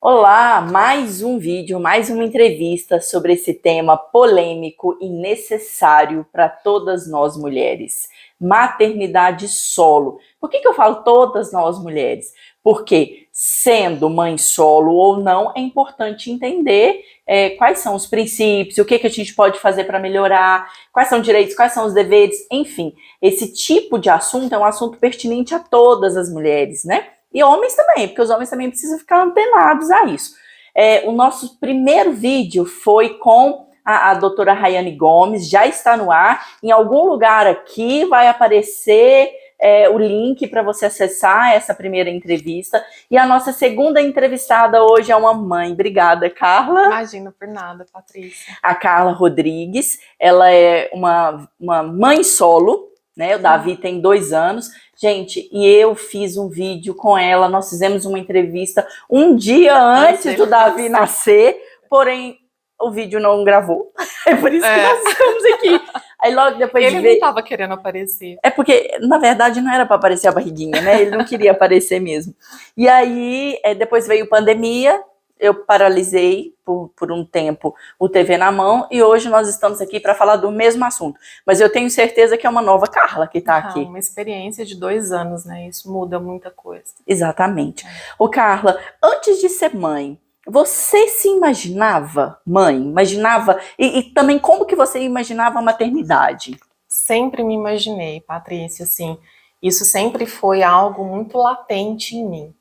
Olá, mais um vídeo, mais uma entrevista sobre esse tema polêmico e necessário para todas nós mulheres. Maternidade solo. Por que eu falo todas nós mulheres? Porque, sendo mãe solo ou não, é importante entender quais são os princípios, o que a gente pode fazer para melhorar, quais são os direitos, quais são os deveres, enfim. Esse tipo de assunto é um assunto pertinente a todas as mulheres, né? E homens também, porque os homens também precisam ficar antenados a isso. O nosso primeiro vídeo foi com a doutora Rayane Gomes, já está no ar. Em algum lugar aqui vai aparecer o link para você acessar essa primeira entrevista. E a nossa segunda entrevistada hoje é uma mãe. Obrigada, Carla. Imagina, por nada, Patrícia. A Carla Rodrigues, ela é uma mãe solo, né? O Davi tem 2 anos. Gente, e eu fiz um vídeo com ela, nós fizemos uma entrevista um dia antes do Davi nascer, porém o vídeo não gravou. É por isso que nós estamos aqui. Aí logo depois ele não estava querendo aparecer. É porque, na verdade, não era para aparecer a barriguinha, né? Ele não queria aparecer mesmo. E aí, depois veio pandemia, eu paralisei por um tempo o TV na mão e hoje nós estamos aqui para falar do mesmo assunto. Mas eu tenho certeza que é uma nova Carla que está aqui. Uma experiência de 2 anos, né? Isso muda muita coisa. Exatamente. Ô Carla, antes de ser mãe, você se imaginava mãe? Imaginava? E também como que você imaginava a maternidade? Sempre me imaginei, Patrícia, assim, isso sempre foi algo muito latente em mim.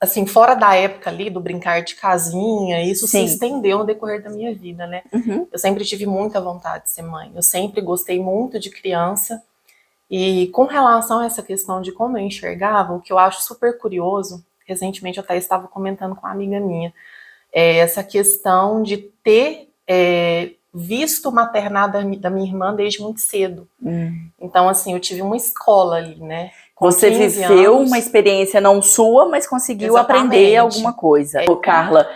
Assim, fora da época ali do brincar de casinha, isso se estendeu no decorrer da minha vida, né? Eu sempre tive muita vontade de ser mãe, eu sempre gostei muito de criança, e com relação a essa questão de como eu enxergava, o que eu acho super curioso, recentemente eu até estava comentando com uma amiga minha, essa questão de ter visto o maternar da minha irmã desde muito cedo. Então, assim, eu tive uma escola ali, né? Você viveu uma experiência não sua, mas conseguiu aprender alguma coisa. Carla,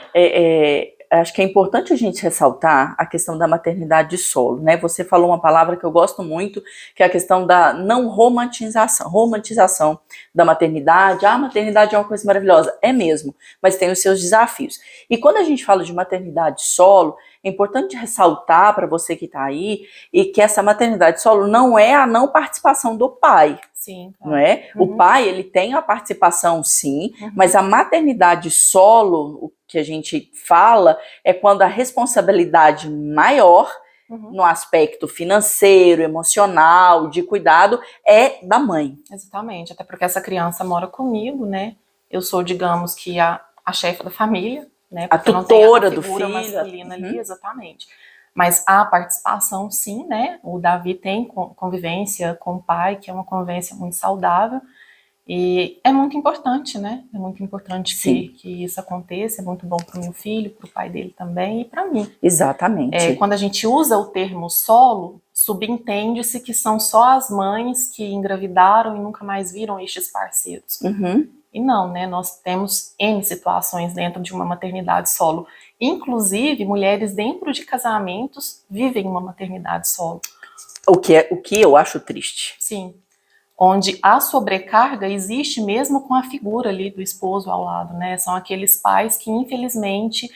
acho que é importante a gente ressaltar a questão da maternidade solo, né? Você falou uma palavra que eu gosto muito, que é a questão da não romantização da maternidade. A maternidade é uma coisa maravilhosa, é mesmo, mas tem os seus desafios. E quando a gente fala de maternidade solo, é importante ressaltar para você que está aí e que essa maternidade solo não é a não participação do pai. Sim, claro. Não é? O pai, ele tem a participação sim, mas a maternidade solo, o que a gente fala, é quando a responsabilidade maior no aspecto financeiro, emocional, de cuidado, é da mãe. Exatamente, até porque essa criança mora comigo, né? Eu sou, digamos que a chefe da família, né? Porque a tutora do filho. Masculina ali, exatamente. Mas a participação, sim, né? O Davi tem convivência com o pai, que é uma convivência muito saudável. E é muito importante, né? É muito importante que isso aconteça. É muito bom para o meu filho, para o pai dele também e para mim. Exatamente. Quando a gente usa o termo solo, subentende-se que são só as mães que engravidaram e nunca mais viram estes parceiros. E não, né? Nós temos N situações dentro de uma maternidade solo. Inclusive, mulheres dentro de casamentos vivem uma maternidade solo. O que eu acho triste. Sim. Onde a sobrecarga existe mesmo com a figura ali do esposo ao lado, né? São aqueles pais que, infelizmente,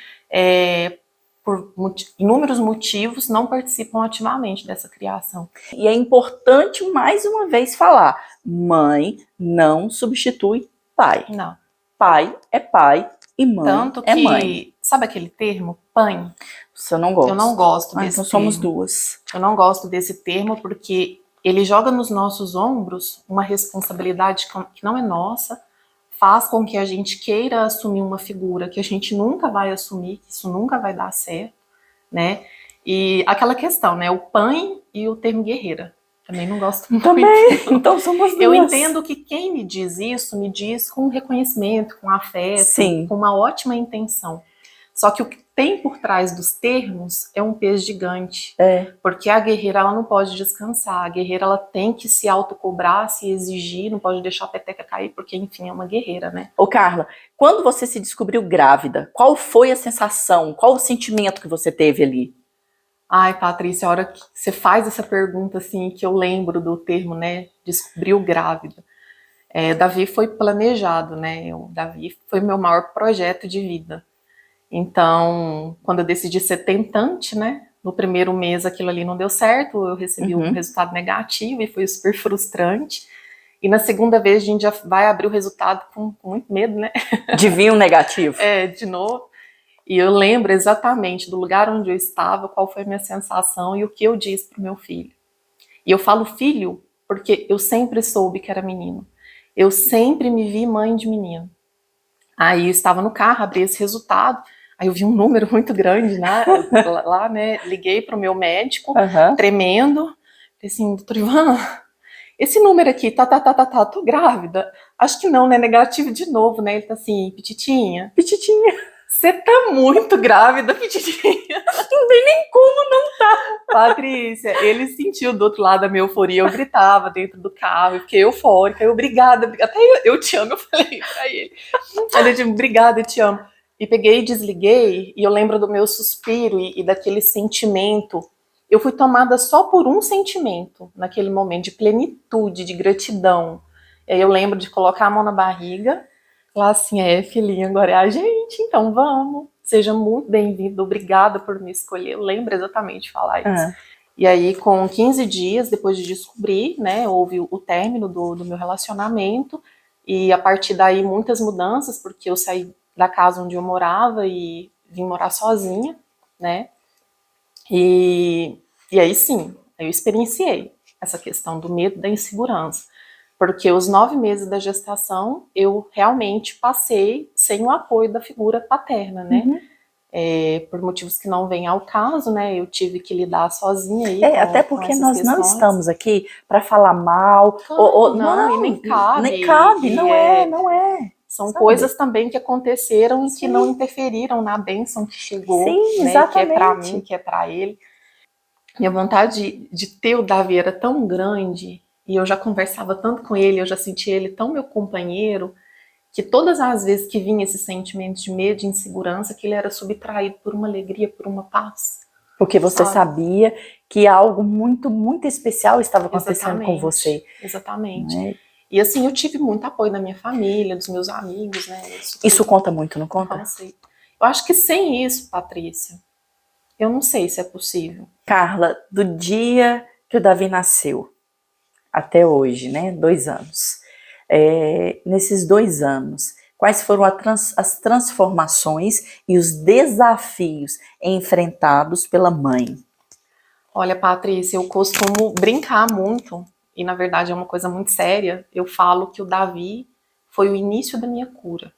por inúmeros motivos, não participam ativamente dessa criação. E é importante, mais uma vez, falar: mãe não substitui pai. Não. Pai é pai e mãe Tanto é mãe. Sabe aquele termo, pai? Você não gosta? Eu não gosto desse então termo. Somos duas. Eu não gosto desse termo porque ele joga nos nossos ombros uma responsabilidade que não é nossa, faz com que a gente queira assumir uma figura que a gente nunca vai assumir, que isso nunca vai dar certo, né? E aquela questão, né? O pai e o termo guerreira. Também não gosto muito. Também, então somos duas. Eu entendo que quem me diz isso, me diz com reconhecimento, com afeto, com uma ótima intenção. Só que o que tem por trás dos termos é um peso gigante. Porque a guerreira, ela não pode descansar. A guerreira, ela tem que se autocobrar, se exigir, não pode deixar a peteca cair, porque, enfim, é uma guerreira, né? Ô, Carla, quando você se descobriu grávida, qual foi a sensação, qual o sentimento que você teve ali? Ai, Patrícia, a hora que você faz essa pergunta, assim, que eu lembro do termo, né, descobriu grávida. Davi foi planejado, né? O Davi foi meu maior projeto de vida. Então, quando eu decidi ser tentante, né? No primeiro mês aquilo ali não deu certo, eu recebi um resultado negativo e foi super frustrante. E na segunda vez a gente já vai abrir o resultado com muito medo, né? De vir um negativo. De novo. E eu lembro exatamente do lugar onde eu estava, qual foi a minha sensação e o que eu disse pro meu filho. E eu falo filho porque eu sempre soube que era menino. Eu sempre me vi mãe de menino. Aí eu estava no carro, abri esse resultado, aí eu vi um número muito grande, né, lá, né, liguei para o meu médico, tremendo, falei assim, doutor Ivan, esse número aqui, tô grávida? Acho que não, né, negativo de novo, né, ele tá assim, Pititinha, você tá muito grávida, Pititinha. Não tem nem como não tá. Patrícia, ele sentiu do outro lado a minha euforia, eu gritava dentro do carro, eu fiquei eufórica, obrigada, até eu te amo, eu falei pra ele. Ele disse, obrigada, eu te amo. E peguei e desliguei, e eu lembro do meu suspiro e daquele sentimento. Eu fui tomada só por um sentimento, naquele momento, de plenitude, de gratidão. E aí eu lembro de colocar a mão na barriga, falar assim, filhinha, agora é a gente, então vamos. Seja muito bem-vindo, obrigada por me escolher. Eu lembro exatamente de falar isso. E aí, com 15 dias, depois de descobrir, né, houve o término do meu relacionamento, e a partir daí muitas mudanças, porque eu saí da casa onde eu morava e vim morar sozinha, né, e aí sim, eu experienciei essa questão do medo, da insegurança, porque os 9 meses da gestação eu realmente passei sem o apoio da figura paterna, né, por motivos que não vêm ao caso, né, eu tive que lidar sozinha aí até porque nós questões. Não estamos aqui para falar mal, claro, não, e nem cabe, não é. São coisas também que aconteceram e que não interferiram na bênção que chegou, sim, né, exatamente. que é para mim, que é para ele. Minha vontade de ter o Davi era tão grande, e eu já conversava tanto com ele, eu já sentia ele tão meu companheiro, que todas as vezes que vinha esse sentimento de medo, de insegurança, que ele era subtraído por uma alegria, por uma paz. Porque você sabia que algo muito, muito especial estava acontecendo com você. Exatamente. Né? E assim, eu tive muito apoio da minha família, dos meus amigos, né? Isso conta muito, não conta? Não sei. Eu acho que sem isso, Patrícia, eu não sei se é possível. Carla, do dia que o Davi nasceu até hoje, né? 2 anos. Nesses 2 anos, quais foram as transformações e os desafios enfrentados pela mãe? Olha, Patrícia, eu costumo brincar muito, e na verdade é uma coisa muito séria. Eu falo que o Davi foi o início da minha cura.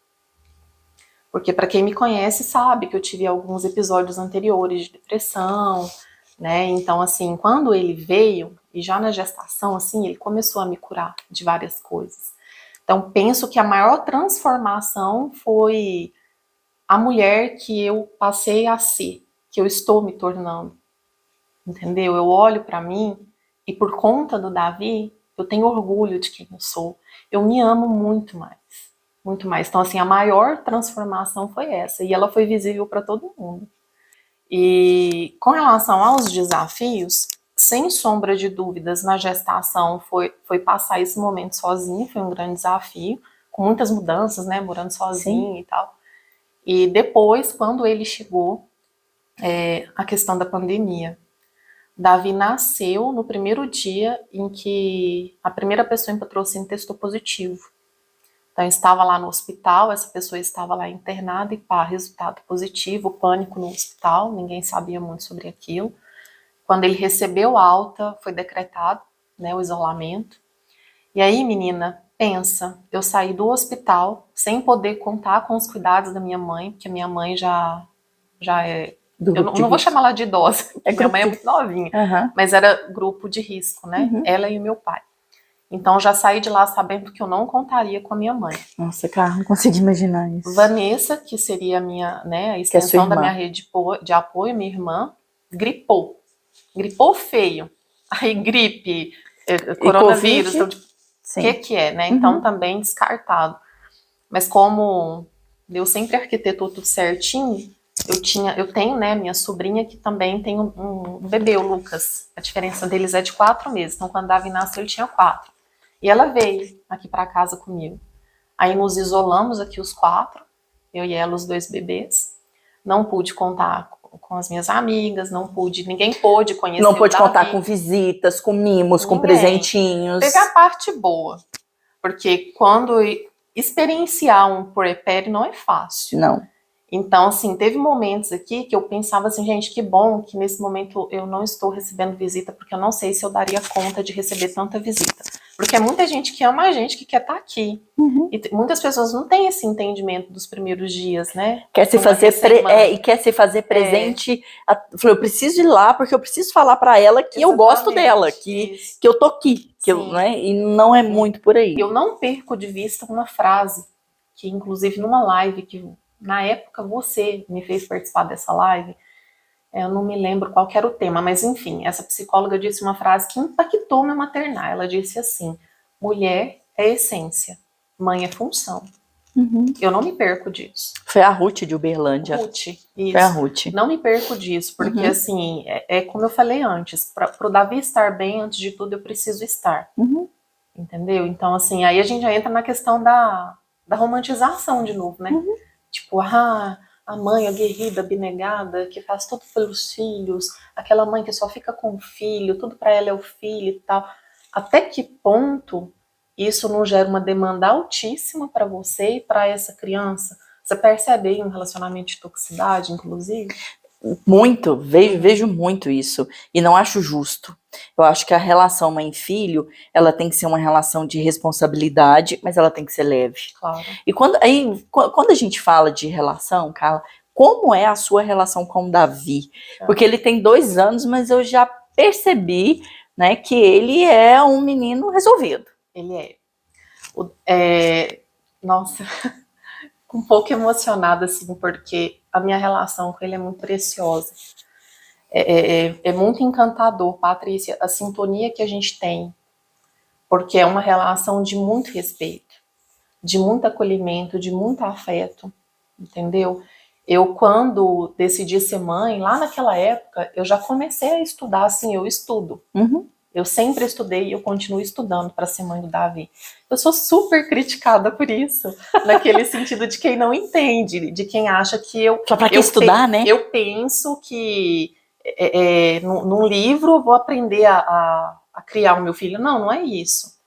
Porque para quem me conhece sabe que eu tive alguns episódios anteriores de depressão, né? Então, assim, quando ele veio, e já na gestação, assim, ele começou a me curar de várias coisas. Então, penso que a maior transformação foi a mulher que eu passei a ser, que eu estou me tornando. Entendeu? Eu olho para mim e por conta do Davi, eu tenho orgulho de quem eu sou. Eu me amo muito mais. Muito mais. Então, assim, a maior transformação foi essa. E ela foi visível para todo mundo. E com relação aos desafios, sem sombra de dúvidas, na gestação foi passar esse momento sozinho, foi um grande desafio, com muitas mudanças, né, morando sozinho. Sim. E tal. E depois, quando ele chegou, a questão da pandemia. Davi nasceu no primeiro dia em que a primeira pessoa em patrocínio testou positivo. Então, estava lá no hospital, essa pessoa estava lá internada e resultado positivo, pânico no hospital, ninguém sabia muito sobre aquilo. Quando ele recebeu alta, foi decretado, né, o isolamento. E aí, menina, pensa, eu saí do hospital sem poder contar com os cuidados da minha mãe, porque minha mãe já é... Eu não vou chamar ela de idosa, porque minha mãe é muito novinha, mas era grupo de risco, né? Ela e o meu pai. Então, já saí de lá sabendo que eu não contaria com a minha mãe. Nossa, cara, não consigo imaginar isso. Vanessa, que seria a minha, né, a extensão da minha rede de apoio, minha irmã, gripou. Gripou feio. Aí, gripe, coronavírus, então, o que é, né? Então, também descartado. Mas como eu sempre arquitetou tudo certinho, eu tenho, né, minha sobrinha que também tem um bebê, o Lucas. A diferença deles é de 4 meses. Então, quando Davi nasceu, ele tinha 4. E ela veio aqui para casa comigo. Aí nos isolamos aqui os 4, eu e ela, os 2 bebês. Não pude contar com as minhas amigas, ninguém pôde conhecer o Davi. Não pôde contar com visitas, com mimos, com presentinhos. Teve a parte boa, porque quando experienciar um puerpério não é fácil. Não. Então, assim, teve momentos aqui que eu pensava assim, gente, que bom que nesse momento eu não estou recebendo visita, porque eu não sei se eu daria conta de receber tanta visita. Porque é muita gente que ama a gente, que quer estar aqui. E muitas pessoas não têm esse entendimento dos primeiros dias, né? Quer se fazer e quer se fazer presente. Eu preciso ir lá, porque eu preciso falar para ela que eu gosto dela, que eu tô aqui. Né? E não é muito por aí. Eu não perco de vista uma frase, que inclusive numa live que na época você me fez participar dessa live, eu não me lembro qual que era o tema, mas enfim, essa psicóloga disse uma frase que impactou meu maternar. Ela disse assim: mulher é essência, mãe é função. Eu não me perco disso. Foi a Ruth de Uberlândia. Isso. Foi a Ruth. Não me perco disso, porque assim, como eu falei antes, para o Davi estar bem, antes de tudo, eu preciso estar. Entendeu? Então, assim, aí a gente já entra na questão da romantização de novo, né? Tipo, a mãe aguerrida, abnegada, que faz tudo pelos filhos, aquela mãe que só fica com o filho, tudo para ela é o filho e tal. Até que ponto isso não gera uma demanda altíssima para você e para essa criança? Você percebe aí um relacionamento de toxicidade, inclusive? Muito, vejo muito isso, e não acho justo. Eu acho que a relação mãe-filho, ela tem que ser uma relação de responsabilidade, mas ela tem que ser leve. Claro. E quando a gente fala de relação, Carla, como é a sua relação com o Davi? Porque ele tem 2 anos, mas eu já percebi, né, que ele é um menino resolvido. Ele nossa, um pouco emocionada, assim, porque a minha relação com ele é muito preciosa. É muito encantador, Patrícia, a sintonia que a gente tem, porque é uma relação de muito respeito, de muito acolhimento, de muito afeto, entendeu? Eu, quando decidi ser mãe, lá naquela época, eu já comecei a estudar, assim, eu estudo. Eu sempre estudei e eu continuo estudando para ser mãe do Davi. Eu sou super criticada por isso, naquele sentido de quem não entende, de quem acha que eu... Só para que estudar, né? Eu penso que num livro eu vou aprender a criar o meu filho. Não, não é isso.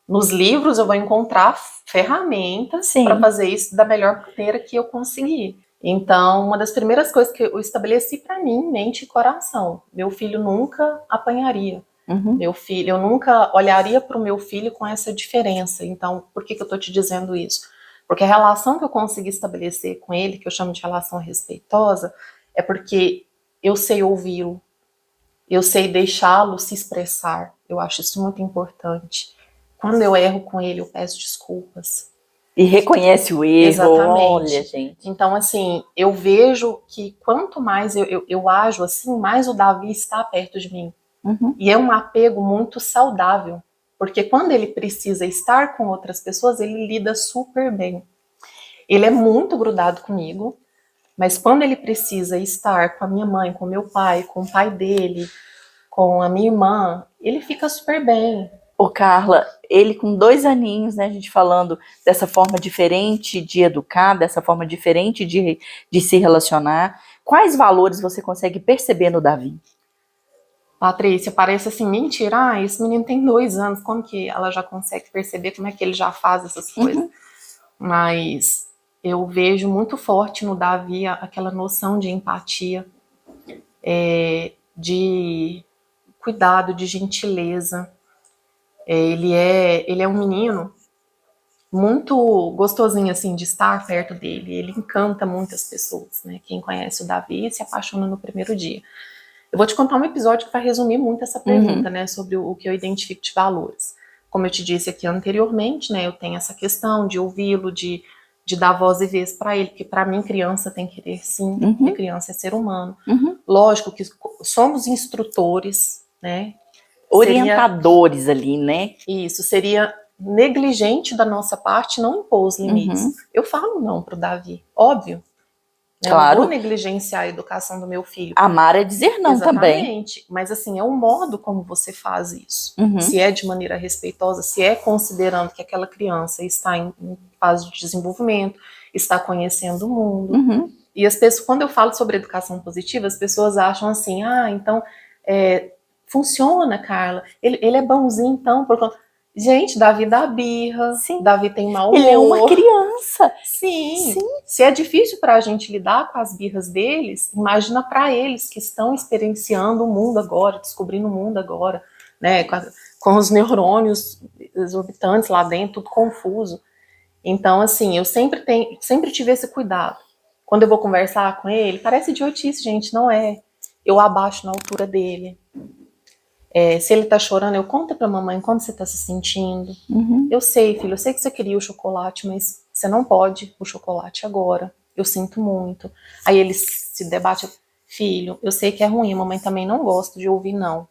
Nos livros eu vou encontrar ferramentas para fazer isso da melhor maneira que eu conseguir. Então, uma das primeiras coisas que eu estabeleci para mim, mente e coração: meu filho nunca apanharia. Meu filho, eu nunca olharia para o meu filho com essa diferença. Então, por que eu estou te dizendo isso? Porque a relação que eu consegui estabelecer com ele, que eu chamo de relação respeitosa, é porque eu sei ouvi-lo, eu sei deixá-lo se expressar. Eu acho isso muito importante. Quando eu erro com ele, eu peço desculpas. E reconhece o erro. Exatamente. Olha, gente. Então, assim, eu vejo que quanto mais eu ajo assim, mais o Davi está perto de mim. E é um apego muito saudável, porque quando ele precisa estar com outras pessoas, ele lida super bem. Ele é muito grudado comigo, mas quando ele precisa estar com a minha mãe, com meu pai, com o pai dele, com a minha irmã, ele fica super bem. Ô, Carla, ele com 2 aninhos, né, a gente falando dessa forma diferente de educar, dessa forma diferente de se relacionar, quais valores você consegue perceber no Davi? Patrícia, parece assim, mentira, esse menino tem 2 anos, como que ela já consegue perceber, como é que ele já faz essas coisas? Mas eu vejo muito forte no Davi aquela noção de empatia, de cuidado, de gentileza. Ele é um menino muito gostosinho, assim, de estar perto dele. Ele encanta muitas pessoas, né? Quem conhece o Davi se apaixona no primeiro dia. Eu vou te contar um episódio que vai resumir muito essa pergunta, né? Sobre o que eu identifico de valores. Como eu te disse aqui anteriormente, né? Eu tenho essa questão de ouvi-lo, de dar voz e vez para ele, porque para mim criança tem querer sim, porque criança é ser humano. Lógico que somos instrutores, né? Orientadores ali, né? Isso, seria negligente da nossa parte não impor os limites. Eu falo não pro Davi, óbvio, né? Claro. Eu não vou negligenciar a educação do meu filho. Amar é dizer não também. Exatamente. Mas assim, é o modo como você faz isso. Se é de maneira respeitosa, se é considerando que aquela criança está em fase de desenvolvimento, está conhecendo o mundo. E as pessoas, quando eu falo sobre educação positiva, as pessoas acham assim, então funciona, Carla. Ele é bonzinho, então, por conta... Gente, Davi dá birra, Sim. Davi tem mau humor. Ele é uma criança. Sim. Se é difícil para a gente lidar com as birras deles, imagina para eles que estão experienciando o mundo agora, descobrindo o mundo agora, né? Com os neurônios exorbitantes lá dentro, tudo confuso. Então, assim, eu sempre tive esse cuidado. Quando eu vou conversar com ele, parece idiotice, gente, não é. Eu abaixo na altura dele. Se ele tá chorando, eu conto pra mamãe como você tá se sentindo. Eu sei, filho, eu sei que você queria o chocolate, mas você não pode o chocolate agora. Eu sinto muito. Aí ele se debate, filho, eu sei que é ruim, a mamãe também não gosta de ouvir não.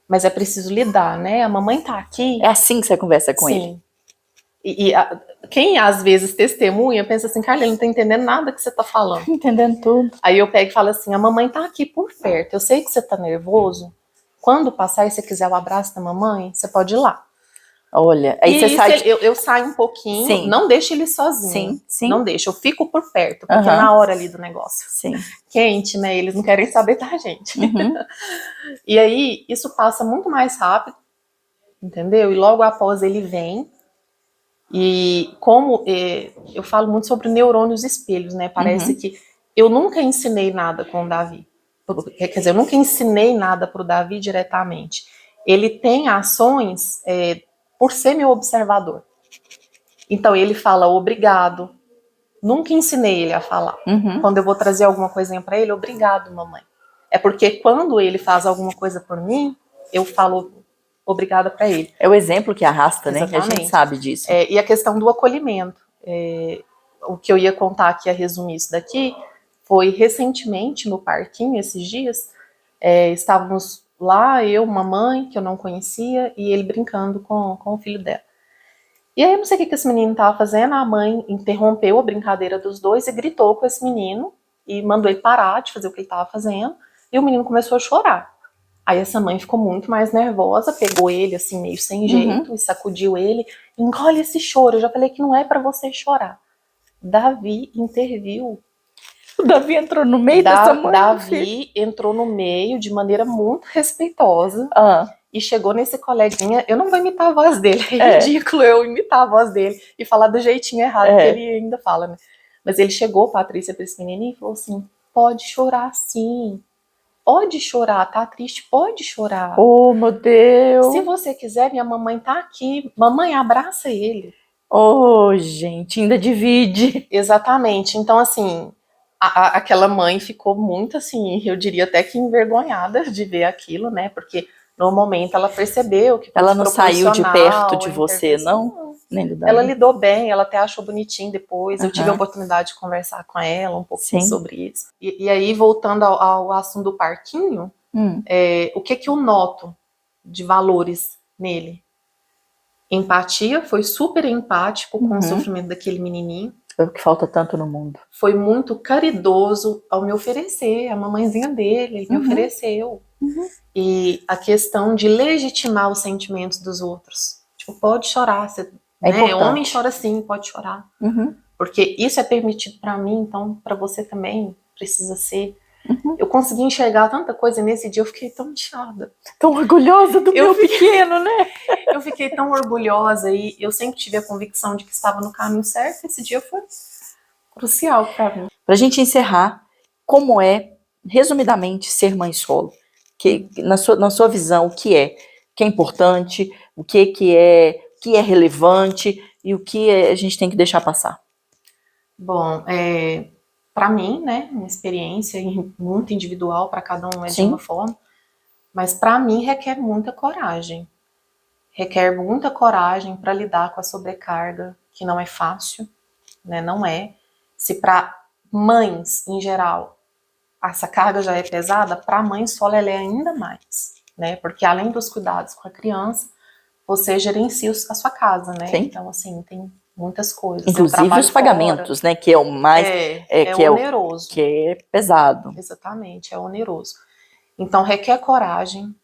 Mas é preciso lidar, né? A mamãe tá aqui. É assim que você conversa com ele? Sim. Quem às vezes testemunha, pensa assim, Carla, ele não tá entendendo nada que você tá falando. Entendendo tudo. Aí eu pego e falo assim, a mamãe tá aqui por perto, eu sei que você tá nervoso. Quando passar e você quiser o abraço da mamãe, você pode ir lá. Olha, aí você sai... eu saio um pouquinho, Sim. Não deixo ele sozinho. Sim. Não deixo, eu fico por perto, porque na hora ali do negócio quente, né, eles não querem saber da gente. E aí, isso passa muito mais rápido, entendeu? E logo após ele vem. E como eu falo muito sobre neurônios espelhos, né? Parece que eu nunca ensinei nada com o Davi. Quer dizer, eu nunca ensinei nada para o Davi diretamente. Ele tem ações por ser meu observador. Então ele fala obrigado. Nunca ensinei ele a falar. Quando eu vou trazer alguma coisinha para ele, obrigado, mamãe. É porque quando ele faz alguma coisa por mim, eu falo obrigada para ele. É o exemplo que arrasta, né? Exatamente. A gente sabe disso. E a questão do acolhimento. O que eu ia contar aqui, a resumir isso daqui, foi recentemente no parquinho, esses dias, estávamos lá, eu, mamãe, que eu não conhecia, e ele brincando com o filho dela. E aí eu não sei o que esse menino estava fazendo, a mãe interrompeu a brincadeira dos dois e gritou com esse menino, e mandou ele parar de fazer o que ele estava fazendo, e o menino começou a chorar. Aí essa mãe ficou muito mais nervosa, pegou ele assim meio sem jeito e sacudiu ele, engole esse choro, eu já falei que não é para você chorar. Davi interviu. O Davi entrou no meio dessa mãe? Davi entrou no meio de maneira muito respeitosa e chegou nesse coleguinha, eu não vou imitar a voz dele, é ridículo eu imitar a voz dele e falar do jeitinho errado que ele ainda fala, né? Mas ele chegou, Patrícia, para esse menininho e falou assim, pode chorar sim. Pode chorar, tá triste? Pode chorar. Oh, meu Deus. Se você quiser, minha mamãe tá aqui. Mamãe, abraça ele. Oh, gente, ainda divide. Exatamente. Então, assim, aquela mãe ficou muito, assim, eu diria até que envergonhada de ver aquilo, né? Porque no momento ela percebeu que ela não saiu de perto de você, não? Nem do Davi. Ela lidou bem, ela até achou bonitinho depois. Eu tive a oportunidade de conversar com ela um pouquinho sobre isso. E aí, voltando ao assunto do parquinho, o que eu noto de valores nele? Empatia, foi super empático com o sofrimento daquele menininho. É o que falta tanto no mundo. Foi muito caridoso ao me oferecer, a mamãezinha dele, ele me ofereceu. E a questão de legitimar os sentimentos dos outros. Tipo, pode chorar, você... Homem chora sim, pode chorar. Porque isso é permitido pra mim, então pra você também precisa ser. Eu consegui enxergar tanta coisa nesse dia, eu fiquei tão inchada. Tão orgulhosa do meu pequeno, né? Eu fiquei tão orgulhosa e eu sempre tive a convicção de que estava no caminho certo. Esse dia foi crucial pra mim. Pra gente encerrar, como é, resumidamente, ser mãe solo? Que, na sua visão, o que é importante, o que é relevante e o que a gente tem que deixar passar? Bom, para mim, né, uma experiência muito individual, para cada um de uma forma, mas para mim requer muita coragem. Requer muita coragem para lidar com a sobrecarga, que não é fácil, né, não é. Se para mães, em geral, essa carga já é pesada, para a mãe solo ela é ainda mais, né, porque além dos cuidados com a criança, você gerencia a sua casa, né, então assim, tem muitas coisas. Inclusive os pagamentos, né? Que é o mais... É oneroso. Que é pesado. Exatamente, é oneroso. Então, requer coragem,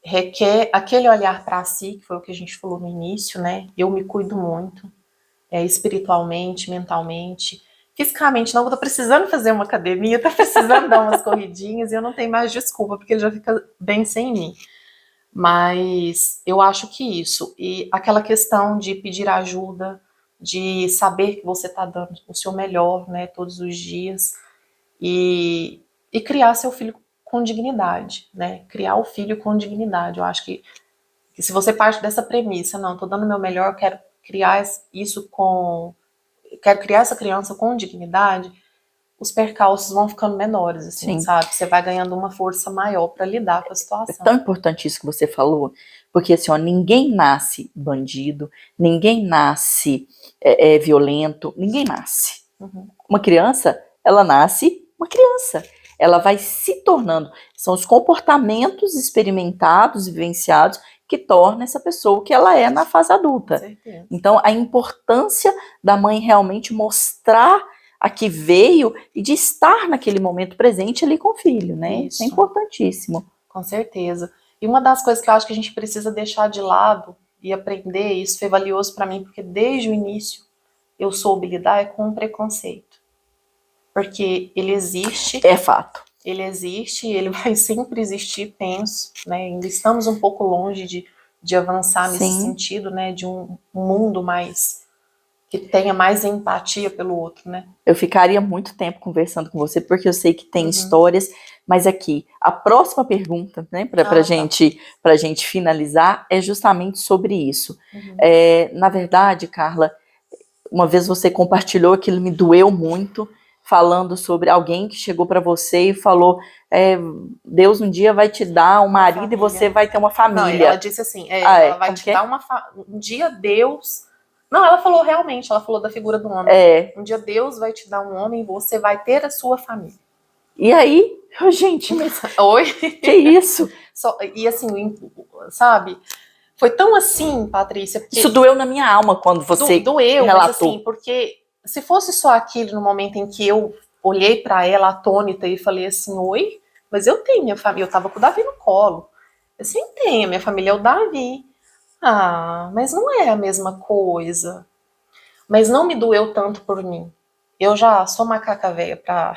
requer aquele olhar para si, que foi o que a gente falou no início, né? Eu me cuido muito, espiritualmente, mentalmente, fisicamente. Não, eu tô precisando fazer uma academia, tô precisando dar umas corridinhas, e eu não tenho mais desculpa, porque ele já fica bem sem mim. Mas eu acho que isso, e aquela questão de pedir ajuda, de saber que você está dando o seu melhor, né, todos os dias, e criar seu filho com dignidade, né, criar o filho com dignidade. Eu acho que se você parte dessa premissa, não, estou dando o meu melhor, quero criar essa criança com dignidade, os percalços vão ficando menores, assim, sabe? Você vai ganhando uma força maior para lidar com a situação. É tão importante isso que você falou, porque assim, ó, ninguém nasce bandido, ninguém nasce violento, ninguém nasce. Uma criança, ela nasce uma criança. Ela vai se tornando, são os comportamentos experimentados e vivenciados que tornam essa pessoa o que ela é na fase adulta. Certeza. Então, a importância da mãe realmente mostrar a que veio e de estar naquele momento presente ali com o filho, né? Isso é importantíssimo. Com certeza. E uma das coisas que eu acho que a gente precisa deixar de lado e aprender, isso foi valioso para mim, porque desde o início eu soube lidar com o preconceito. Porque ele existe. É fato. Ele existe e ele vai sempre existir, penso, né? Ainda estamos um pouco longe de avançar nesse sentido, né? De um mundo mais... que tenha mais empatia pelo outro, né? Eu ficaria muito tempo conversando com você, porque eu sei que tem histórias, mas aqui, a próxima pergunta, né, pra gente finalizar, é justamente sobre isso. Na verdade, Carla, uma vez você compartilhou, aquilo me doeu muito, falando sobre alguém que chegou para você e falou, Deus um dia vai te dar um marido e você vai ter uma família. Não, ela disse assim, ela vai te dar um dia Deus... Não, ela falou realmente, ela falou da figura do homem. Um dia Deus vai te dar um homem e você vai ter a sua família. E aí, gente, mas... Oi? Que isso? E assim, sabe? Foi tão assim, Patrícia... Isso doeu na minha alma quando você doeu, relatou. Mas assim, porque se fosse só aquilo no momento em que eu olhei pra ela atônita e falei assim, oi, mas eu tenho minha família, eu tava com o Davi no colo. Eu sim tenho, minha família é o Davi. Ah, mas não é a mesma coisa. Mas não me doeu tanto por mim. Eu já sou macaca velha pra...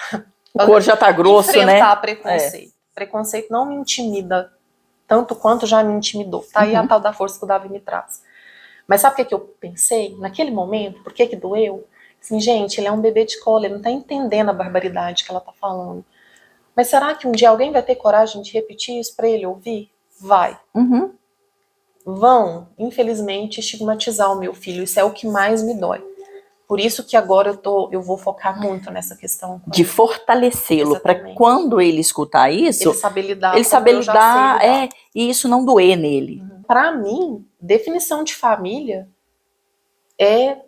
O couro já tá grosso, enfrentar preconceito. Preconceito não me intimida tanto quanto já me intimidou. Tá aí a tal da força que o Davi me traz. Mas sabe o que eu pensei naquele momento? Por que doeu? Assim, gente, ele é um bebê de colo, ele não tá entendendo a barbaridade que ela tá falando. Mas será que um dia alguém vai ter coragem de repetir isso pra ele ouvir? Vai. Vão, infelizmente, estigmatizar o meu filho. Isso é o que mais me dói. Por isso que agora eu vou focar muito nessa questão. De fortalecê-lo, para quando ele escutar isso, ele saber lidar, e isso não doer nele. Para mim, definição de família é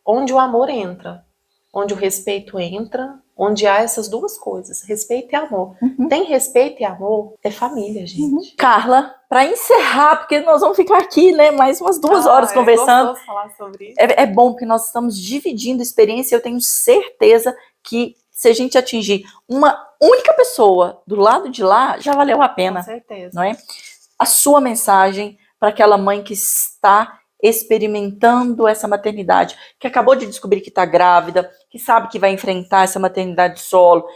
onde o amor entra, onde o respeito entra, onde há essas duas coisas, respeito e amor. Tem respeito e amor, é família, gente. Carla, para encerrar, porque nós vamos ficar aqui, né, mais umas 2 horas conversando. É gostoso falar sobre isso. É bom, porque nós estamos dividindo experiência, eu tenho certeza que se a gente atingir uma única pessoa do lado de lá, já valeu a pena. Com certeza. Não é? A sua mensagem para aquela mãe que está experimentando essa maternidade, que acabou de descobrir que está grávida, que sabe que vai enfrentar essa maternidade solo,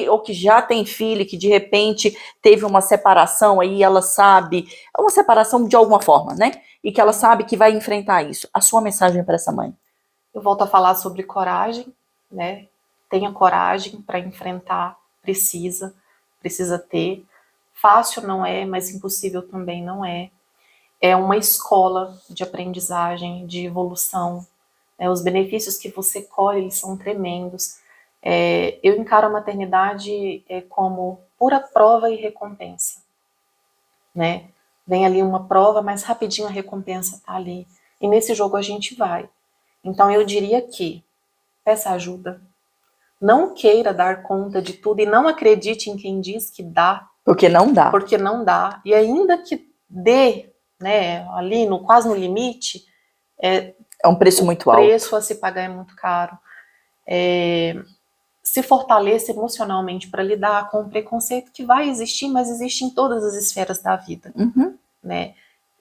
ou que já tem filho, que de repente teve uma separação aí, ela sabe, uma separação de alguma forma, né? E que ela sabe que vai enfrentar isso. A sua mensagem para essa mãe? Eu volto a falar sobre coragem, né? Tenha coragem para enfrentar, precisa ter. Fácil não é, mas impossível também não é. É uma escola de aprendizagem, de evolução. Os benefícios que você colhe, eles são tremendos. Eu encaro a maternidade como pura prova e recompensa, né? Vem ali uma prova, mas rapidinho a recompensa está ali. E nesse jogo a gente vai. Então eu diria que peça ajuda. Não queira dar conta de tudo e não acredite em quem diz que dá. Porque não dá. Porque não dá. E ainda que dê, né, ali quase no limite, É um preço muito alto. O preço a se pagar é muito caro. Se fortaleça emocionalmente para lidar com o preconceito que vai existir, mas existe em todas as esferas da vida, né?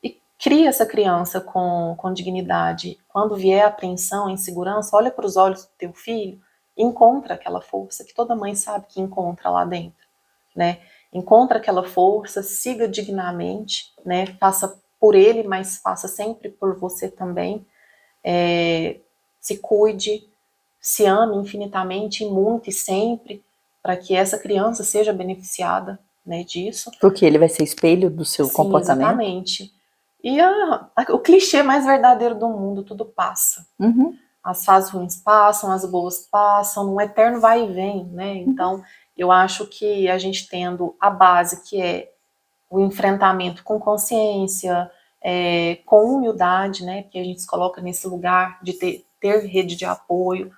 E cria essa criança com dignidade. Quando vier a apreensão, a insegurança, olha para os olhos do teu filho e encontra aquela força que toda mãe sabe que encontra lá dentro, né? Encontra aquela força, siga dignamente, né? Faça por ele, mas faça sempre por você também. Se cuide, se ame infinitamente, muito e sempre, para que essa criança seja beneficiada, né, disso. Porque ele vai ser espelho do seu comportamento. Exatamente. E o clichê mais verdadeiro do mundo, tudo passa. As fases ruins passam, as boas passam, um eterno vai e vem, né? Então, eu acho que a gente tendo a base, que é o enfrentamento com consciência, com humildade, né? Porque a gente se coloca nesse lugar de ter rede de apoio,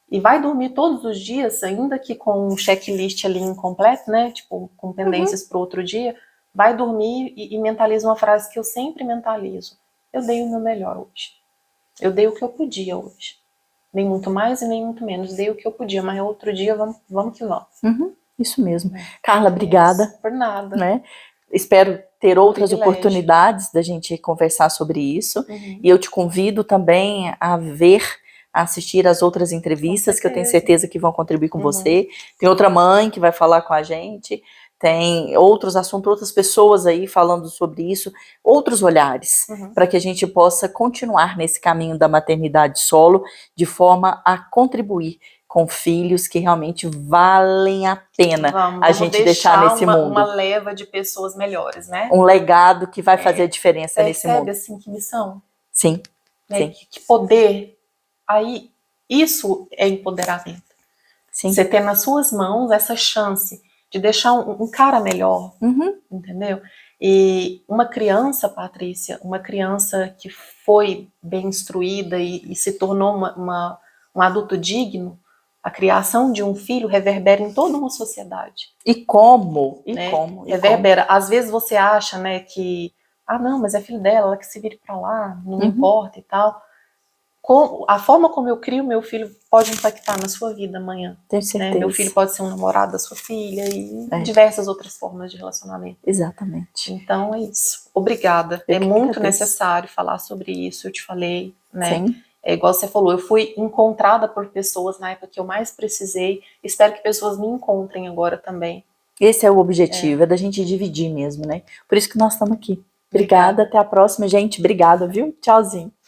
e vai dormir todos os dias, ainda que com um checklist ali incompleto, né? Tipo, com pendências para outro dia, vai dormir e mentaliza uma frase que eu sempre mentalizo: eu dei o meu melhor hoje. Eu dei o que eu podia hoje. Nem muito mais e nem muito menos. Dei o que eu podia, mas outro dia vamos que vamos. Isso mesmo. Carla, obrigada. Por nada. Né? Espero ter outras oportunidades da gente conversar sobre isso. E eu te convido também a assistir as outras entrevistas, que eu tenho certeza que vão contribuir com você. Tem outra mãe que vai falar com a gente, tem outros assuntos, outras pessoas aí falando sobre isso, outros olhares, para que a gente possa continuar nesse caminho da maternidade solo, de forma a contribuir com filhos que realmente valem a pena a gente deixar nesse mundo. Uma leva de pessoas melhores, né? Um legado que vai fazer a diferença nesse mundo. Percebe, assim, que missão? Sim. Né? Que poder. Aí, isso é empoderamento. Sim. Você ter nas suas mãos essa chance de deixar um cara melhor, entendeu? E uma criança, Patrícia, uma criança que foi bem instruída e se tornou um adulto digno, a criação de um filho reverbera em toda uma sociedade. E como? Reverbera. Às vezes você acha, né, que não, mas é filho dela, ela que se vire pra lá, não me importa e tal. A forma como eu crio meu filho pode impactar na sua vida amanhã. Tenho certeza. Né? Meu filho pode ser um namorado da sua filha e diversas outras formas de relacionamento. Exatamente. Então é isso. Obrigada. É muito necessário falar sobre isso, eu te falei, né? Sim. É igual você falou, eu fui encontrada por pessoas na época que eu mais precisei. Espero que pessoas me encontrem agora também. Esse é o objetivo, é da gente dividir mesmo, né? Por isso que nós estamos aqui. Obrigada, até a próxima, gente. Obrigada, viu? Tchauzinho.